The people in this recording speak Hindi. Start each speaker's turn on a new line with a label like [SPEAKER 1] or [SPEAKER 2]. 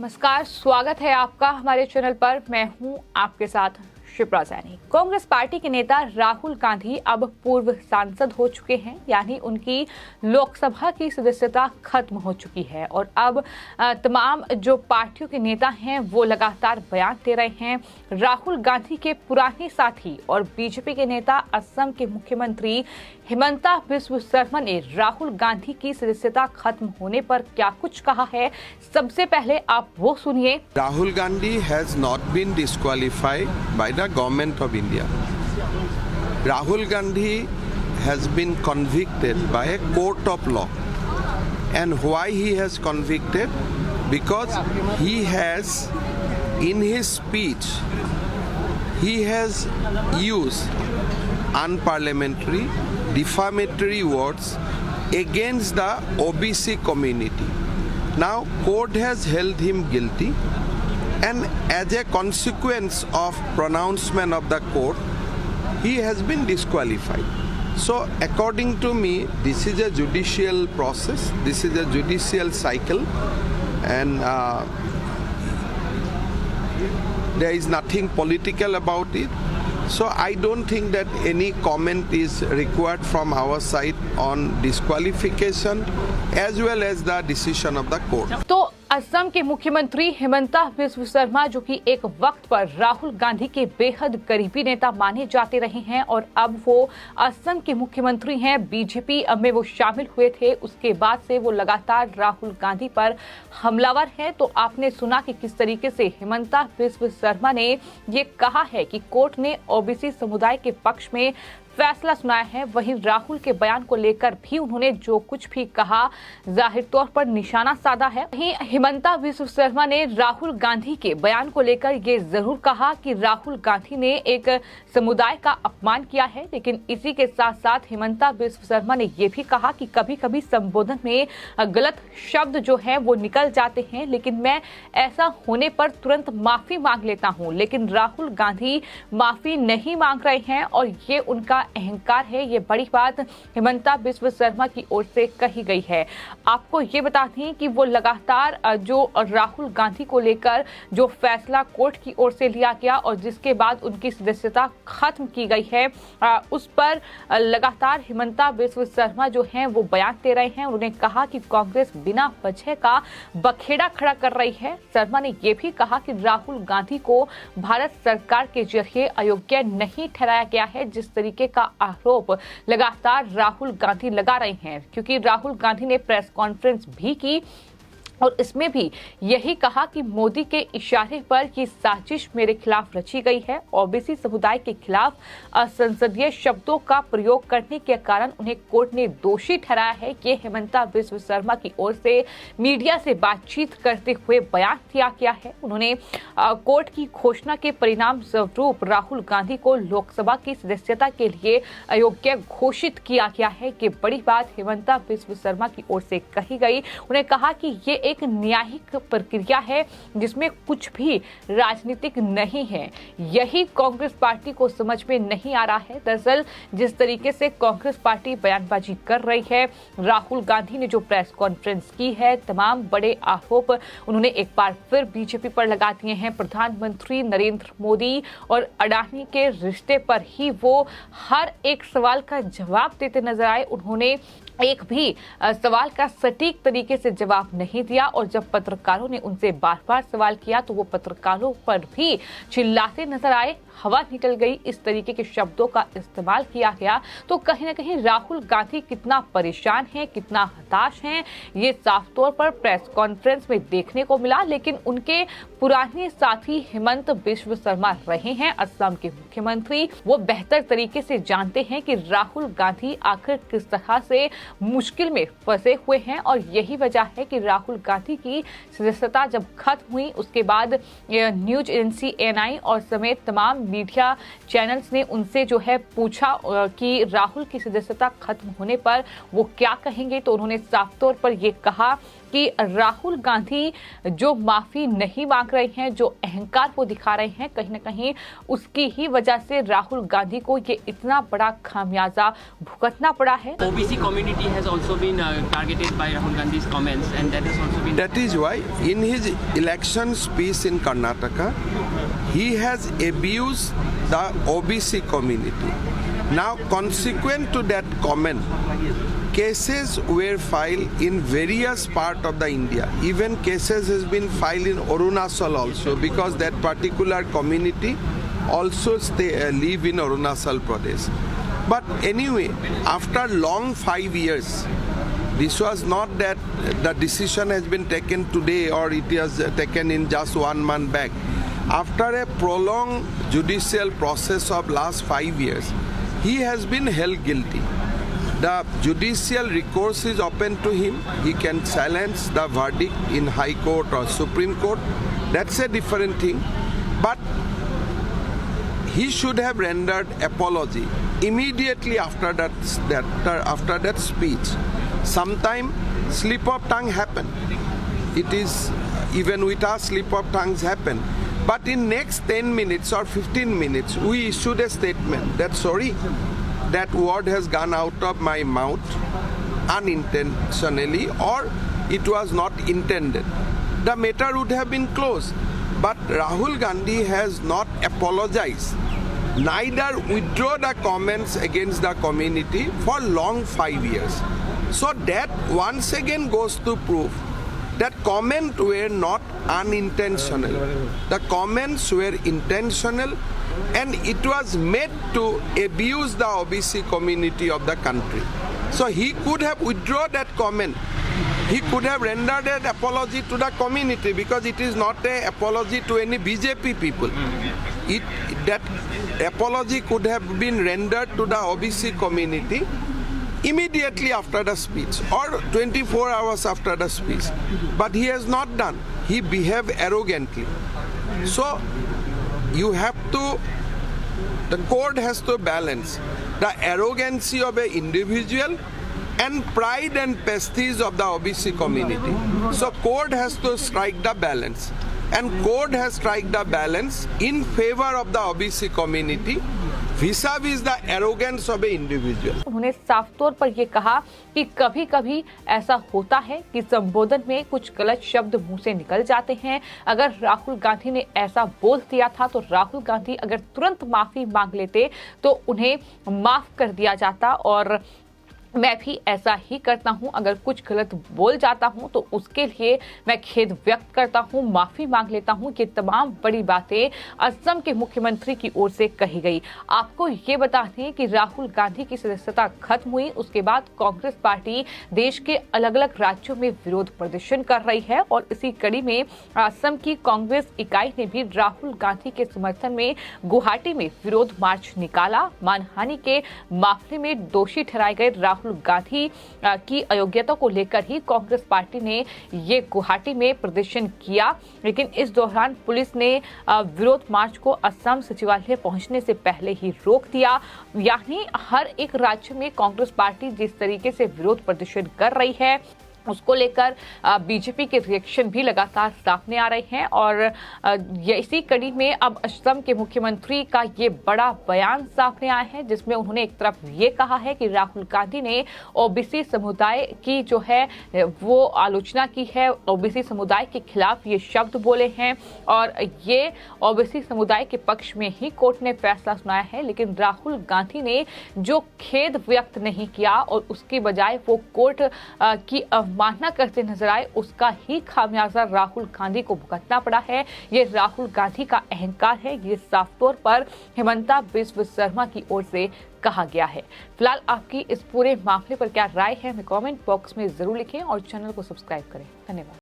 [SPEAKER 1] नमस्कार, स्वागत है आपका हमारे चैनल पर। मैं हूं आपके साथ शिप्रा सैनी। कांग्रेस पार्टी के नेता राहुल गांधी अब पूर्व सांसद हो चुके हैं, यानी उनकी लोकसभा की सदस्यता खत्म हो चुकी है और अब तमाम जो पार्टियों के नेता हैं वो लगातार बयान दे रहे हैं। राहुल गांधी के पुराने साथी और बीजेपी के नेता असम के मुख्यमंत्री हिमंता बिस्वा शर्मा ने राहुल गांधी की सदस्यता खत्म होने पर क्या कुछ कहा है, सबसे पहले आप वो सुनिए।
[SPEAKER 2] Rahul Gandhi has not been disqualified by the government of India. Rahul Gandhi has been convicted by a court of law. And why he has convicted? Because he has, in his speech, he has used unparliamentary, defamatory words against the OBC community. Now, court has held him guilty, and as a consequence of pronouncement of the court, he has been disqualified. So according to me, this is a judicial process, this is a judicial cycle, and there is nothing political about it. So I don't think that any comment is required from our side on disqualification as well as the decision of the court.
[SPEAKER 1] तो असम के मुख्यमंत्री हिमंता बिस्वा शर्मा, जो कि एक वक्त पर राहुल गांधी के बेहद करीबी नेता माने जाते रहे हैं और अब वो असम के मुख्यमंत्री हैं, बीजेपी में वो शामिल हुए थे, उसके बाद से वो लगातार राहुल गांधी पर हमलावर हैं। तो आपने सुना कि किस तरीके से हिमंता बिस्वा शर्मा ने ये कहा है कि कोर्ट ने ओबीसी समुदाय के पक्ष में फैसला सुनाया है। वहीं राहुल के बयान को लेकर भी उन्होंने जो कुछ भी कहा जाहिर तौर पर निशाना साधा है। वहीं हिमंता बिस्वा शर्मा ने राहुल गांधी के बयान को लेकर ये जरूर कहा कि राहुल गांधी ने एक समुदाय का अपमान किया है, लेकिन इसी के साथ साथ हिमंता बिस्वा शर्मा ने ये भी कहा कि कभी कभी संबोधन में गलत शब्द जो है वो निकल जाते हैं, लेकिन मैं ऐसा होने पर तुरंत माफी मांग लेता हूं। लेकिन राहुल गांधी माफी नहीं मांग रहे हैं और ये उनका अहंकार है। ये बड़ी बात हिमंता बिस्वा शर्मा की ओर से कही गई है। आपको ये बता दें कि वो लगातार जो राहुल गांधी को लेकर जो फैसला कोर्ट की ओर से लिया गया और जिसके बाद उनकी सदस्यता खत्म की गई है, उस पर लगातार हिमंता बिस्वा शर्मा जो हैं वो बयान दे रहे हैं। उन्होंने कहा कि कांग्रेस बिना वजह का बखेड़ा खड़ा कर रही है। शर्मा ने यह भी कहा कि राहुल गांधी को भारत सरकार के जरिए अयोग्य नहीं ठहराया गया है, जिस तरीके का आरोप लगातार राहुल गांधी लगा रहे हैं, क्योंकि राहुल गांधी ने प्रेस कॉन्फ्रेंस भी की और इसमें भी यही कहा कि मोदी के इशारे पर ये साजिश मेरे खिलाफ रची गई है। ओबीसी समुदाय के खिलाफ असंसदीय शब्दों का प्रयोग करने के कारण उन्हें कोर्ट ने दोषी ठहराया है। ये हिमंता बिस्वा शर्मा की ओर से मीडिया से बातचीत करते हुए बयान दिया गया है। उन्होंने कोर्ट की घोषणा के परिणाम स्वरूप राहुल गांधी को लोकसभा की सदस्यता के लिए अयोग्य घोषित किया गया है। ये बड़ी बात हिमंता बिस्वा शर्मा की ओर से कही गई। उन्हें कहा कि ये एक न्यायिक प्रक्रिया है जिसमें कुछ भी राजनीतिक नहीं है। यही कांग्रेस पार्टी को समझ में नहीं आ रहा है। दरअसल जिस तरीके से कांग्रेस पार्टी बयानबाजी कर रही है, राहुल गांधी ने जो प्रेस कॉन्फ्रेंस की है, तमाम बड़े आरोप उन्होंने एक बार फिर बीजेपी पर लगा दिए हैं। प्रधानमंत्री नरेंद्र मोदी और अडानी के रिश्ते पर ही वो हर एक सवाल का जवाब देते नजर आए। उन्होंने एक भी सवाल का सटीक तरीके से जवाब नहीं दिया और जब पत्रकारों ने उनसे बार बार सवाल किया तो वो पत्रकारों पर भी चिल्लाते नजर आए। हवा निकल गई, इस तरीके के शब्दों का इस्तेमाल किया गया। तो कहीं ना कहीं राहुल गांधी कितना परेशान हैं, कितना हताश हैं, ये साफ तौर पर प्रेस कॉन्फ्रेंस में देखने को मिला। लेकिन उनके पुराने साथी हिमंत बिस्वा शर्मा रहे हैं असम के मुख्यमंत्री, वो बेहतर तरीके से जानते हैं कि राहुल गांधी आखिर किस तरह से मुश्किल में फंसे हुए हैं और यही वजह है कि राहुल गांधी की सदस्यता जब खत्म हुई उसके बाद न्यूज एजेंसी एएनआई और समेत तमाम मीडिया चैनल्स ने उनसे जो है पूछा कि राहुल की सदस्यता खत्म होने पर वो क्या कहेंगे। तो उन्होंने साफ तौर पर ये कहा कि राहुल गांधी जो माफी नहीं मांग रहे हैं, जो अहंकार को दिखा रहे हैं, कहीं ना कहीं उसकी ही वजह से राहुल गांधी को ये इतना बड़ा खामियाजा भुगतना पड़ा है।
[SPEAKER 3] OBC community has also been targeted by Rahul Gandhi's comments, and that has also been.
[SPEAKER 2] That is why in his election speech in Karnataka, he has abused the OBC community. Now, consequent to that comment, cases were filed in various parts of the India. Even cases has been filed in Arunachal also, because that particular community also live in Arunachal Pradesh. But anyway, after long 5 years, this was not that the decision has been taken today or it was taken in just 1 month back. After a prolonged judicial process of last 5 years, he has been held guilty. The judicial recourse is open to him. He can challenge the verdict in High Court or Supreme Court. That's a different thing. But he should have rendered apology immediately after that speech. Sometime slip of tongue happened. It is even with us slip of tongues happen. But in next 10 minutes or 15 minutes, we issued a statement that sorry, that word has gone out of my mouth unintentionally or it was not intended. The matter would have been closed. But Rahul Gandhi has not apologized, neither withdraw the comments against the community for long 5 years. So that once again goes to prove that comments were not unintentional. The comments were intentional and it was made to abuse the OBC community of the country. So he could have withdrawn that comment. He could have rendered an apology to the community because it is not an apology to any BJP people. That apology could have been rendered to the OBC community immediately after the speech or 24 hours after the speech. But he has not done. He behaved arrogantly. So you have to, the court has to balance the arrogancy of an individual and pride and prestige of the OBC community. So court has to strike the balance. And court has struck the balance in favor of the OBC community vis-a-vis the arrogance of an individual.
[SPEAKER 1] उन्होंने साफ तौर पर ये कहा कि कभी-कभी ऐसा होता है कि संबोधन में कुछ गलत शब्द मुंह से निकल जाते हैं। अगर राहुल गांधी ने ऐसा बोल दिया था तो राहुल गांधी अगर तुरंत माफी मांग लेते तो उन्हें माफ कर दिया जाता और मैं भी ऐसा ही करता हूं। अगर कुछ गलत बोल जाता हूं तो उसके लिए मैं खेद व्यक्त करता हूं, माफी मांग लेता हूं। ये तमाम बड़ी बातें असम के मुख्यमंत्री की ओर से कही गई। आपको ये बता दें कि राहुल गांधी की सदस्यता खत्म हुई, उसके बाद कांग्रेस पार्टी देश के अलग अलग राज्यों में विरोध प्रदर्शन कर रही है और इसी कड़ी में असम की कांग्रेस इकाई ने भी राहुल गांधी के समर्थन में गुवाहाटी में विरोध मार्च निकाला। मानहानि के मामले में दोषी ठहराए गए राहुल गांधी की अयोग्यता को लेकर ही कांग्रेस पार्टी ने ये गुवाहाटी में प्रदर्शन किया, लेकिन इस दौरान पुलिस ने विरोध मार्च को असम सचिवालय पहुंचने से पहले ही रोक दिया। यानी हर एक राज्य में कांग्रेस पार्टी जिस तरीके से विरोध प्रदर्शन कर रही है उसको लेकर बीजेपी के रिएक्शन भी लगातार सामने आ रहे हैं और इसी कड़ी में अब असम के मुख्यमंत्री का ये बड़ा बयान सामने आया है जिसमें उन्होंने एक तरफ ये कहा है कि राहुल गांधी ने ओबीसी समुदाय की जो है वो आलोचना की है, ओबीसी समुदाय के खिलाफ ये शब्द बोले हैं और ये ओबीसी समुदाय के पक्ष में ही कोर्ट ने फैसला सुनाया है। लेकिन राहुल गांधी ने जो खेद व्यक्त नहीं किया और उसके बजाय वो कोर्ट की मानना करते नजर आए, उसका ही खामियाजा राहुल गांधी को भुगतना पड़ा है। ये राहुल गांधी का अहंकार है, ये साफ तौर पर हिमंता बिस्व शर्मा की ओर से कहा गया है। फिलहाल आपकी इस पूरे मामले पर क्या राय है हमें कमेंट बॉक्स में जरूर लिखें और चैनल को सब्सक्राइब करें। धन्यवाद।